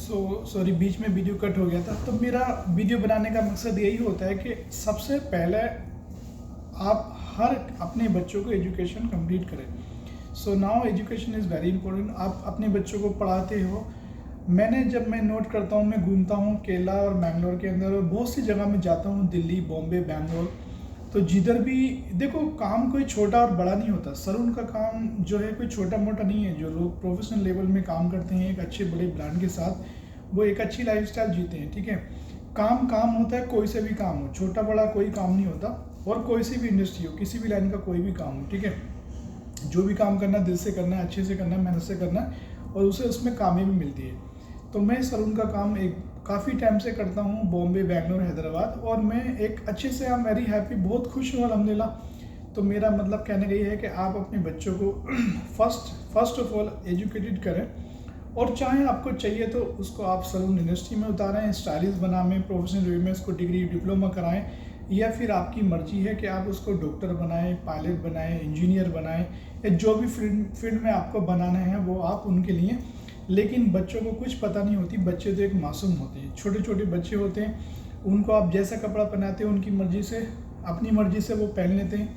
Sorry, बीच में video cut हो गया था। तो मेरा वीडियो बनाने का मकसद यही होता है कि सबसे पहले आप हर अपने बच्चों को एजुकेशन कंप्लीट करें। So now education is very important. आप अपने बच्चों को पढ़ाते हो। जब मैं नोट करता हूँ, मैं घूमता हूँ केरला और मैंगलोर के अंदर, और बहुत सी जगह में जाता हूँ, दिल्ली, बॉम्बे, बैंगलोर। तो जिधर भी देखो, काम कोई छोटा और बड़ा नहीं होता। सलून का काम जो है कोई छोटा मोटा नहीं है। जो लोग प्रोफेशनल लेवल में काम करते हैं एक अच्छे बड़े ब्रांड के साथ, वो एक अच्छी लाइफस्टाइल जीते हैं। ठीक है, काम काम होता है, कोई से भी काम हो, छोटा बड़ा कोई काम नहीं होता। और कोई सी भी इंडस्ट्री हो, किसी भी लाइन का कोई भी काम हो, ठीक है, जो भी काम करना दिल से करना है, अच्छे से करना है, मेहनत से करना है, और उसे उसमें कामयाबी मिलती है। तो मैं सलून का काम एक काफ़ी टाइम से करता हूँ, बॉम्बे, बैंगलोर, हैदराबाद, और मैं एक अच्छे से, आई एम वेरी हैप्पी, बहुत खुश हूँ अल्हम्दुलिल्लाह। तो मेरा मतलब कहने का ये है कि आप अपने बच्चों को फर्स्ट ऑफ ऑल एजुकेटेड करें, और चाहे आपको चाहिए तो उसको आप सलून इंडस्ट्री में उतारें, स्टाइलिस्ट बनाएं, प्रोफेशनल वे में उसको डिग्री डिप्लोमा कराएं, या फिर आपकी मर्जी है कि आप उसको डॉक्टर बनाएं, पायलट बनाएं, इंजीनियर बनाएं, या जो भी फील्ड में आपको बनाना है वो आप उनके लिए। लेकिन बच्चों को कुछ पता नहीं होती। बच्चे तो एक मासूम होते हैं, छोटे छोटे बच्चे होते हैं, उनको आप जैसा कपड़ा पहनाते हो उनकी मर्जी से, अपनी मर्जी से वो पहन लेते हैं,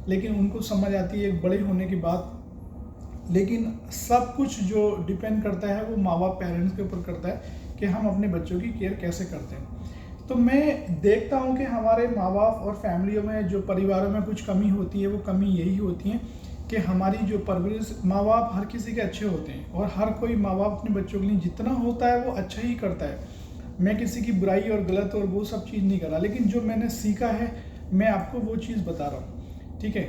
लेकिन उनको समझ आती है एक बड़े होने के बाद। लेकिन सब कुछ जो डिपेंड करता है वो माँ बाप, पेरेंट्स के ऊपर करता है कि हम अपने बच्चों की केयर कैसे करते हैं। तो मैं देखता हूँ कि हमारे माँ बाप और फैमिलियों में, जो परिवारों में कुछ कमी होती है, वो कमी यही होती है कि हमारी जो परवरिश, माँ बाप हर किसी के अच्छे होते हैं, और हर कोई माँ बाप अपने बच्चों के लिए जितना होता है वो अच्छा ही करता है। मैं किसी की बुराई और गलत और वो सब चीज़ नहीं कर रहा, लेकिन जो मैंने सीखा है मैं आपको वो चीज़ बता रहा हूँ। ठीक है,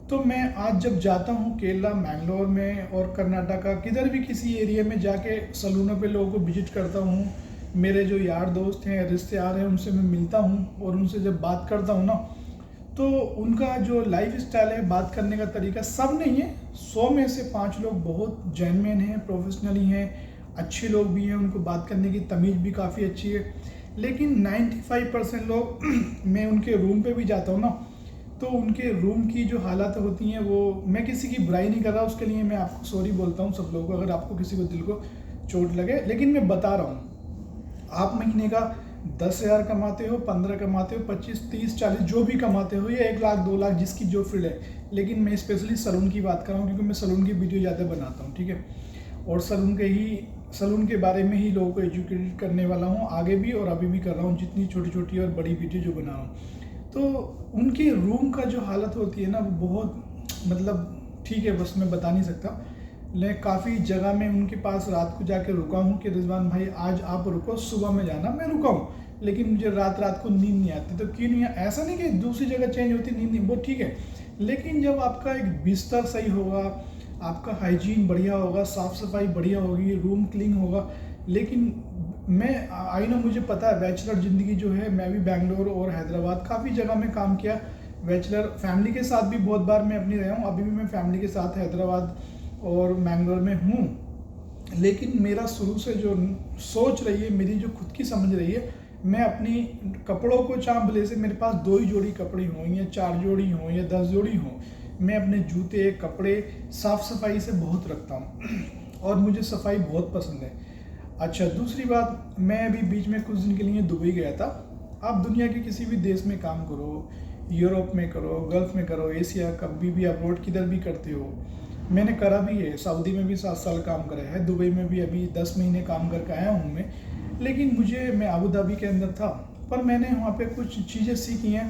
तो मैं आज जब जाता हूँ केरला, मैंगलोर में और कर्नाटका, किधर भी किसी एरिया में जाके सलूनों पे लोगों को विजिट करता हूँ, मेरे जो यार दोस्त हैं, रिश्तेदार हैं, उनसे मैं मिलता हूँ, और उनसे जब बात करता हूँ ना, तो उनका जो लाइफ स्टाइल है, बात करने का तरीका, सब नहीं है, 100 में से 5 लोग बहुत जेन्युइन हैं, प्रोफेशनली हैं, अच्छे लोग भी हैं, उनको बात करने की तमीज़ भी काफ़ी अच्छी है। लेकिन 95% लोग मैं उनके रूम पे भी जाता हूँ ना, तो उनके रूम की जो हालत होती हैं, वो, मैं किसी की बुराई नहीं कर रहा, उसके लिए मैं आपको सॉरी बोलता हूँ सब लोगों को, अगर आपको किसी को दिल को चोट लगे। लेकिन मैं बता रहा हूँ, आप महीने का 10,000 कमाते हो, 15 कमाते हो, 25, 30, 40 जो भी कमाते हो, या 1 लाख 2 लाख, जिसकी जो फील्ड है। लेकिन मैं स्पेशली सलून की बात कर रहा हूँ, क्योंकि मैं सलून की वीडियो ज़्यादा बनाता हूँ। ठीक है, और सलून के बारे में ही लोगों को एजुकेट करने वाला हूँ, आगे भी और अभी भी कर रहा हूँ, जितनी छोटी छोटी और बड़ी वीडियो जो बना रहा हूँ। तो उनके रूम का जो हालत होती है ना, वो बहुत, मतलब ठीक है, बस मैं बता नहीं सकता। मैं काफ़ी जगह में उनके पास रात को जाके रुका हूँ कि रिजवान भाई आज आप रुको, सुबह में जाना। मैं रुका हूँ, लेकिन मुझे रात रात को नींद नहीं आती। तो क्यों नहीं, ऐसा नहीं कि दूसरी जगह चेंज होती नींद नहीं, वो ठीक है, लेकिन जब आपका एक बिस्तर सही होगा, आपका हाइजीन बढ़िया होगा, साफ़ सफाई बढ़िया होगी, रूम क्लीन होगा। लेकिन मैं आई नो, मुझे पता है बैचलर ज़िंदगी जो है, मैं भी बैंगलोर और हैदराबाद काफ़ी जगह में काम किया, बैचलर फैमिली के साथ भी बहुत बार मैं अपनी रहा हूँ, अभी भी मैं फैमिली के साथ हैदराबाद और मैंगलोर में हूँ। लेकिन मेरा शुरू से जो सोच रही है, मेरी जो खुद की समझ रही है, मैं अपनी कपड़ों को, चाहे भले से मेरे पास 2 ही जोड़ी कपड़े हों, या 4 जोड़ी हों, या 10 जोड़ी हों, मैं अपने जूते, कपड़े साफ़ सफाई से बहुत रखता हूँ, और मुझे सफाई बहुत पसंद है। अच्छा, दूसरी बात, मैं अभी बीच में कुछ दिन के लिए दुबई गया था। आप दुनिया के किसी भी देश में काम करो, यूरोप में करो, गल्फ में करो, एशिया, कभी भी अब्रॉड किधर भी करते हो, मैंने करा भी है। सऊदी में भी 7 साल काम करा है, दुबई में भी अभी 10 महीने काम करके आया हूँ मैं। लेकिन मैं अबू धाबी के अंदर था, पर मैंने वहाँ पे कुछ चीज़ें सीखी हैं।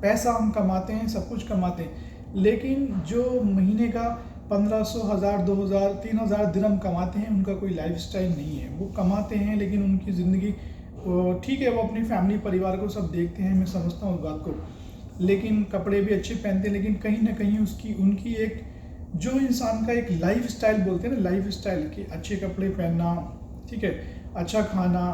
पैसा हम कमाते हैं, सब कुछ कमाते हैं, लेकिन जो महीने का 1500, 1000, 2000, 3000 दिरहम कमाते हैं, उनका कोई लाइफस्टाइल नहीं है। वो कमाते हैं, लेकिन उनकी ज़िंदगी, ठीक है, वो अपनी फैमिली, परिवार को सब देखते हैं, मैं समझता हूँ उस बात को, लेकिन कपड़े भी अच्छे पहनते हैं। लेकिन कहीं ना कहीं उनकी एक, जो इंसान का एक लाइफ स्टाइल बोलते हैं ना, लाइफ स्टाइल की, अच्छे कपड़े पहनना, ठीक है, अच्छा खाना,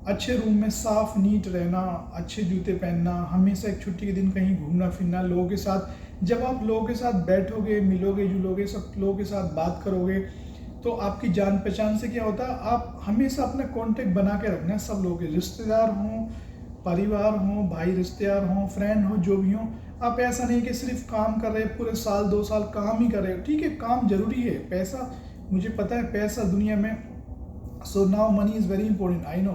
अच्छे रूम में साफ नीट रहना, अच्छे जूते पहनना, हमेशा एक छुट्टी के दिन कहीं घूमना फिरना, लोगों के साथ, जब आप लोगों के साथ बैठोगे, मिलोगे जुलोगे, सब लोगों के साथ बात करोगे, तो आपकी जान पहचान से क्या होता है, आप हमेशा अपना कांटेक्ट बना के रखना है सब लोगों के, रिश्तेदार हों, परिवार हों, भाई रिश्तेदार हों, फ्रेंड हो, जो भी हों। आप ऐसा नहीं कि सिर्फ काम कर रहे, पूरे साल 2 साल काम ही कर रहे हो। ठीक है, काम जरूरी है, पैसा, मुझे पता है पैसा दुनिया में so now money is very important, I know,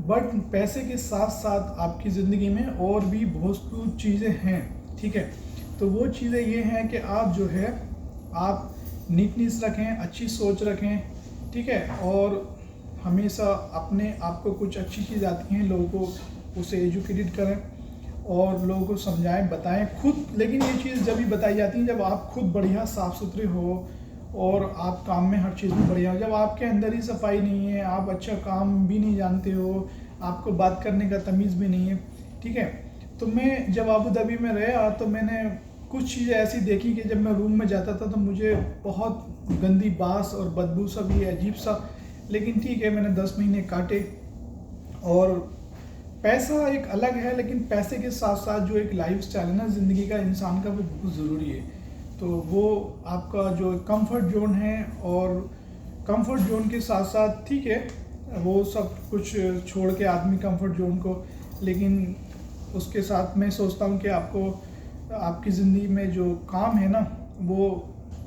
but पैसे के साथ साथ आपकी ज़िंदगी में और भी बहुत कुछ चीज़ें हैं, ठीक है। तो वो चीज़ें ये हैं कि आप जो है आप नीटनेस रखें, अच्छी सोच रखें, ठीक है, और हमेशा अपने आप को कुछ अच्छी चीज़ आती हैं लोगों को उसे एजुकेटेड करें और लोगों को समझाएं, बताएं खुद। लेकिन ये चीज़ जब भी बताई जाती है जब आप खुद बढ़िया साफ़ सुथरे हो और आप काम में हर चीज़ में बढ़िया हो। जब आपके अंदर ही सफाई नहीं है, आप अच्छा काम भी नहीं जानते हो, आपको बात करने का तमीज़ भी नहीं है, ठीक है। तो मैं जब अबू धाबी में रहा तो मैंने कुछ चीज़ें ऐसी देखी कि जब मैं रूम में जाता था तो मुझे बहुत गंदी बास और बदबू सा भी अजीब सा, लेकिन ठीक है, मैंने 10 महीने काटे। और पैसा एक अलग है, लेकिन पैसे के साथ साथ जो एक लाइफ स्टाइल है ना ज़िंदगी का इंसान का, वो बहुत ज़रूरी है। तो वो आपका जो कंफर्ट जोन है, और कंफर्ट जोन के साथ साथ ठीक है वो सब कुछ छोड़ के आदमी कंफर्ट जोन को, लेकिन उसके साथ मैं सोचता हूँ कि आपको आपकी ज़िंदगी में जो काम है ना, वो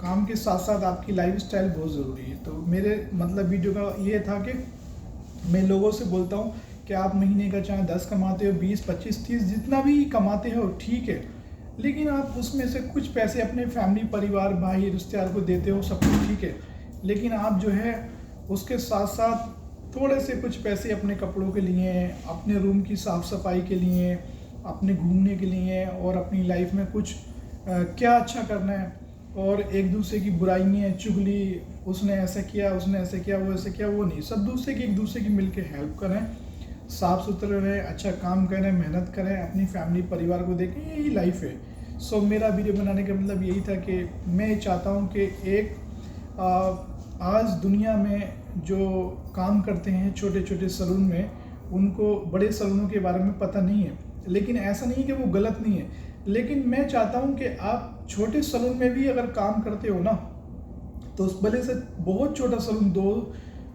काम के साथ साथ आपकी लाइफ स्टाइल बहुत ज़रूरी है। तो मेरे मतलब वीडियो का ये था कि मैं लोगों से बोलता हूँ कि आप महीने का चाहे 10 कमाते हो, 20, 25, 30 जितना भी कमाते हो ठीक है, लेकिन आप उसमें से कुछ पैसे अपने फैमिली, परिवार, भाई, रिश्तेदार को देते हो, सब कुछ ठीक है, लेकिन आप जो है उसके साथ साथ थोड़े से कुछ पैसे अपने कपड़ों के लिए, अपने रूम की साफ़ सफाई के लिए, अपने घूमने के लिए, और अपनी लाइफ में कुछ क्या अच्छा करना है। और एक दूसरे की बुराइयाँ, चुगली, उसने ऐसा किया, उसने ऐसे किया, वो ऐसे किया, वो नहीं। सब दूसरे की एक दूसरे की मिल के हेल्प करें, साफ़ सुथरे रहें, अच्छा काम करें, मेहनत करें, अपनी फैमिली, परिवार को देखें, यही लाइफ है। सो मेरा वीडियो बनाने का मतलब यही था कि मैं चाहता हूँ कि एक आज दुनिया में जो काम करते हैं छोटे छोटे सैलून में, उनको बड़े सैलूनों के बारे में पता नहीं है, लेकिन ऐसा नहीं है कि वो गलत नहीं है, लेकिन मैं चाहता हूं कि आप छोटे सैलून में भी अगर काम करते हो ना, तो उस भले से बहुत छोटा सैलून,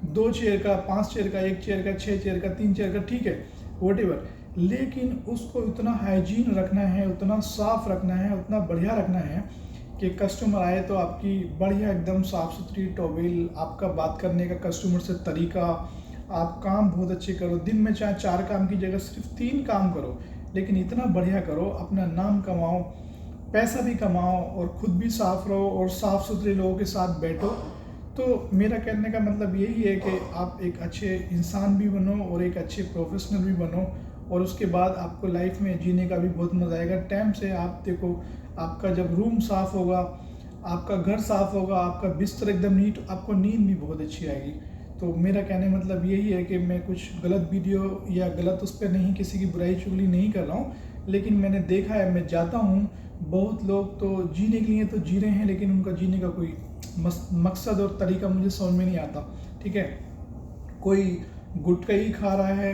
दो चेयर का, 5 चेयर का, 1 चेयर का, 6 चेयर का, 3 चेयर का, ठीक है, वॉटेवर, लेकिन उसको उतना हाइजीन रखना है, उतना साफ रखना है, उतना बढ़िया रखना है कि कस्टमर आए तो आपकी बढ़िया एकदम साफ़ सुथरी टॉवेल, आपका बात करने का कस्टमर से तरीका, आप काम बहुत अच्छे करो, दिन में चाहे 4 काम की जगह सिर्फ 3 काम करो, लेकिन इतना बढ़िया करो, अपना नाम कमाओ, पैसा भी कमाओ, और ख़ुद भी साफ़ रहो, और साफ़ सुथरे लोगों के साथ बैठो। तो मेरा कहने का मतलब यही है कि आप एक अच्छे इंसान भी बनो और एक अच्छे प्रोफेशनल भी बनो, और उसके बाद आपको लाइफ में जीने का भी बहुत मज़ा आएगा। टाइम से आप देखो, आपका जब रूम साफ़ होगा, आपका घर साफ़ होगा, आपका बिस्तर एकदम नीट, आपको नींद भी बहुत अच्छी आएगी। तो मेरा कहने मतलब यही है कि मैं कुछ गलत वीडियो या गलत उस पर नहीं, किसी की बुराई चुगली नहीं कर रहा हूँ, लेकिन मैंने देखा है, मैं जाता हूँ, बहुत लोग तो जीने के लिए तो जी रहे हैं, लेकिन उनका जीने का कोई मकसद और तरीका मुझे समझ में नहीं आता, ठीक है। कोई गुटखा ही खा रहा है,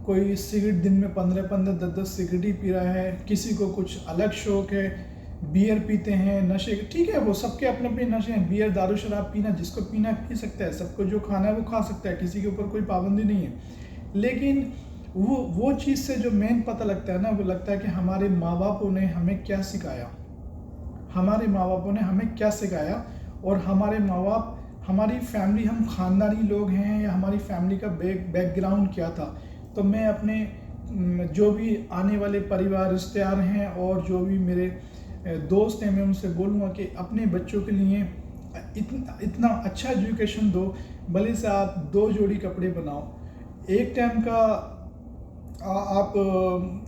कोई सिगरेट दिन में 15-15, 10-10 सिगरेट ही पी रहा है, किसी को कुछ अलग शौक है, बियर पीते हैं, नशे, ठीक है, वो सबके अपने अपने नशे हैं। बियर, दारू, शराब पीना, जिसको पीना है पी सकता है, सबको जो खाना है वो खा सकता है, किसी के ऊपर कोई पाबंदी नहीं है। लेकिन वो चीज़ से जो मेन पता लगता है ना, वो लगता है कि हमारे माँ बापों ने हमें क्या सिखाया, हमारे माँ बापों ने हमें क्या सिखाया, और हमारे माँ बाप, हमारी फैमिली, हम ख़ानदानी लोग हैं, या हमारी फैमिली का बैकग्राउंड क्या था। तो मैं अपने जो भी आने वाले परिवार, रिश्तेदार हैं, और जो भी मेरे दोस्त हैं, मैं उनसे बोलूँगा कि अपने बच्चों के लिए इतना अच्छा एजुकेशन दो। भले से आप 2 जोड़ी कपड़े बनाओ, एक टाइम का आप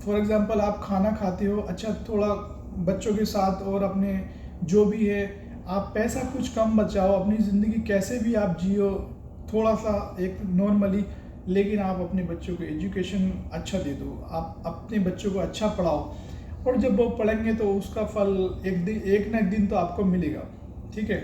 फॉर एग्जांपल आप खाना खाते हो, अच्छा थोड़ा बच्चों के साथ और अपने जो भी है, आप पैसा कुछ कम बचाओ, अपनी ज़िंदगी कैसे भी आप जियो थोड़ा सा एक नॉर्मली, लेकिन आप अपने बच्चों को एजुकेशन अच्छा दे दो, आप अपने बच्चों को अच्छा पढ़ाओ, और जब वो पढ़ेंगे तो उसका फल एक ना एक दिन तो आपको मिलेगा, ठीक है।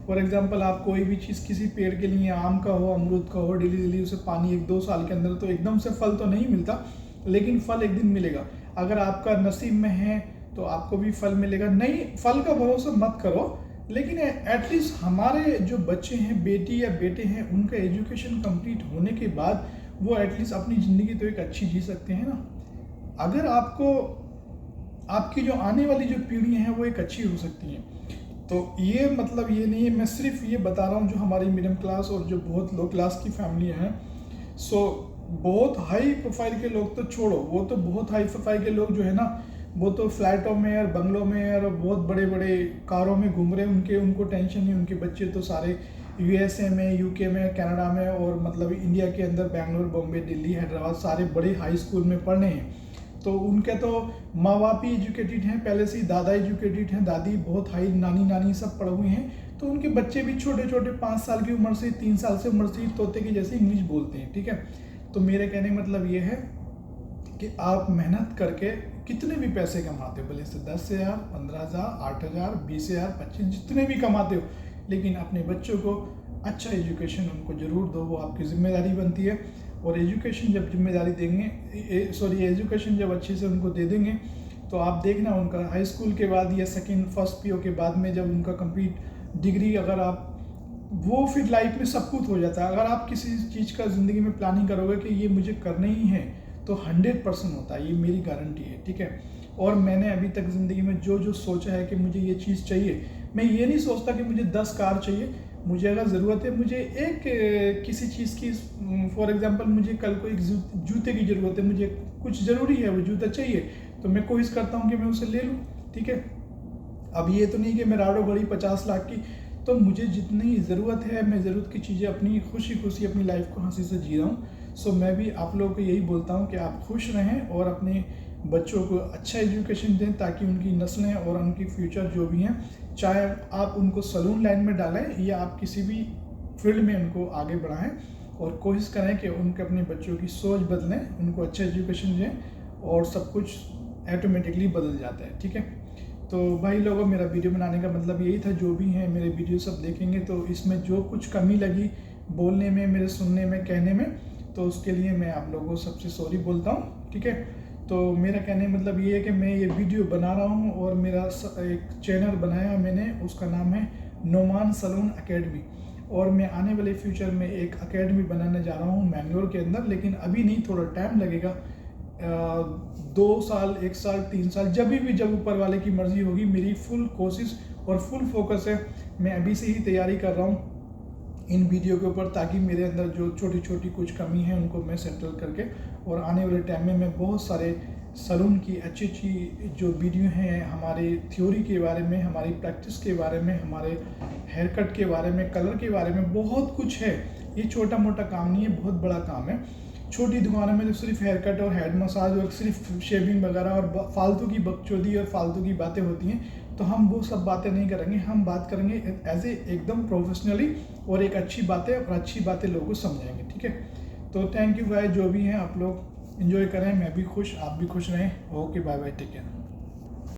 फॉर एग्जांपल आप कोई भी चीज़, किसी पेड़ के लिए, आम का हो, अमरूद का हो, डेली उसे पानी 1-2 साल के अंदर, तो एकदम से फल तो नहीं मिलता, लेकिन फल एक दिन मिलेगा। अगर आपका नसीब में है तो आपको भी फल मिलेगा। नहीं, फल का भरोसा मत करो, लेकिन एटलीस्ट हमारे जो बच्चे हैं, बेटी या बेटे हैं, उनका एजुकेशन कंप्लीट होने के बाद वो एटलीस्ट अपनी ज़िंदगी तो एक अच्छी जी सकते हैं ना। अगर आपको, आपकी जो आने वाली जो पीढ़ी हैं वो एक अच्छी हो सकती हैं, तो ये मतलब ये नहीं है, मैं सिर्फ ये बता रहा हूँ जो हमारी मिडिल क्लास और जो बहुत लो क्लास की फैमिली हैं। सो बहुत हाई प्रोफाइल के लोग तो छोड़ो, वो तो बहुत हाई प्रोफाइल के लोग जो है ना, वो तो फ्लैटों में और बंगलों में और बहुत बड़े बड़े कारों में घूम रहे हैं, उनको टेंशन नहीं। उनके बच्चे तो सारे यूएसए में, यूके में, कनाडा में और मतलब इंडिया के अंदर बेंगलोर, बॉम्बे, दिल्ली, हैदराबाद सारे बड़े हाई स्कूल में पढ़ रहे हैं। तो उनके तो माँ बाप ही एजुकेटेड हैं, पहले से ही दादा एजुकेटेड हैं, दादी बहुत हाई, नानी सब पढ़े हुए हैं। तो उनके बच्चे भी छोटे छोटे 5 साल की उम्र से, 3 साल से उम्र से तोते की जैसे इंग्लिश बोलते हैं, ठीक है। तो मेरे कहने का मतलब ये है कि आप मेहनत करके कितने भी पैसे कमाते हो, भले से 10,000, 15,000, 8,000, 20,000, 25, जितने भी कमाते हो, लेकिन अपने बच्चों को अच्छा एजुकेशन उनको ज़रूर दो, वो आपकी जिम्मेदारी बनती है। और एजुकेशन जब जिम्मेदारी देंगे, एजुकेशन जब अच्छे से उनको दे देंगे, तो आप देखना उनका हाई स्कूल के बाद या सेकंड फर्स्ट पीओ के बाद में जब उनका कंप्लीट डिग्री, अगर आप वो फिर लाइफ में सब कुछ हो जाता है। अगर आप किसी चीज़ का ज़िंदगी में प्लानिंग करोगे कि ये मुझे करना ही है, तो 100% होता है, ये मेरी गारंटी है, ठीक है। और मैंने अभी तक ज़िंदगी में जो जो सोचा है कि मुझे ये चीज़ चाहिए, मैं ये नहीं सोचता कि मुझे 10 कार चाहिए। मुझे अगर ज़रूरत है, मुझे एक किसी चीज़ की, फॉर एग्जांपल मुझे कल को एक जूते की ज़रूरत है, मुझे कुछ ज़रूरी है, वो जूता चाहिए, तो मैं कोशिश करता हूँ कि मैं उसे ले लूँ, ठीक है। अब ये तो नहीं कि मैं राडो घड़ी 50 लाख की, तो मुझे जितनी ज़रूरत है, मैं ज़रूरत की चीज़ें अपनी खुशी खुशी अपनी लाइफ को हंसी से जी रहा हूँ। सो मैं भी आप लोगों को यही बोलता हूँ कि आप खुश रहें और अपने बच्चों को अच्छा एजुकेशन दें, ताकि उनकी नस्लें और उनकी फ्यूचर जो भी हैं, चाहे आप उनको सलून लाइन में डालें या आप किसी भी फील्ड में उनको आगे बढ़ाएं, और कोशिश करें कि उनके अपने बच्चों की सोच बदलें, उनको अच्छा एजुकेशन दें, और सब कुछ ऑटोमेटिकली बदल जाता है, ठीक है। तो भाई लोगों, मेरा वीडियो बनाने का मतलब यही था। जो भी हैं मेरे वीडियो सब देखेंगे, तो इसमें जो कुछ कमी लगी बोलने में, मेरे सुनने में, कहने में, तो उसके लिए मैं आप लोगों को सबसे सॉरी बोलता हूँ, ठीक है। तो मेरा कहने का मतलब ये है कि मैं ये वीडियो बना रहा हूँ, और मेरा एक चैनल बनाया मैंने, उसका नाम है नोमान सलून एकेडमी, और मैं आने वाले फ्यूचर में एक एकेडमी बनाने जा रहा हूँ मैंगलोर के अंदर, लेकिन अभी नहीं, थोड़ा टाइम लगेगा, 2 साल, 1 साल, 3 साल, जब ऊपर वाले की मर्जी होगी। मेरी फुल कोशिश और फुल फोकस है, मैं अभी से ही तैयारी कर रहा हूँ इन वीडियो के ऊपर, ताकि मेरे अंदर जो छोटी छोटी कुछ कमी है उनको मैं सेटल करके, और आने वाले टाइम में मैं बहुत सारे सलून की अच्छी जो वीडियो हैं, हमारे थ्योरी के बारे में, हमारी प्रैक्टिस के बारे में, हमारे हेयर कट के बारे में, कलर के बारे में, बहुत कुछ है। ये छोटा मोटा काम नहीं है, बहुत बड़ा काम है। छोटी दुकानों में तो सिर्फ हेयर कट और हेड मसाज और सिर्फ शेविंग वगैरह और फालतू की बकचोदी और फालतू की बातें होती हैं, तो हम वो सब बातें नहीं करेंगे। हम बात करेंगे एज ए एकदम प्रोफेशनली, और एक अच्छी बातें, और अच्छी बातें लोगों को समझाएंगे, ठीक है। तो थैंक यू भाई, जो भी हैं आप लोग एंजॉय करें, मैं भी खुश, आप भी खुश रहें। Okay, bye bye, take care.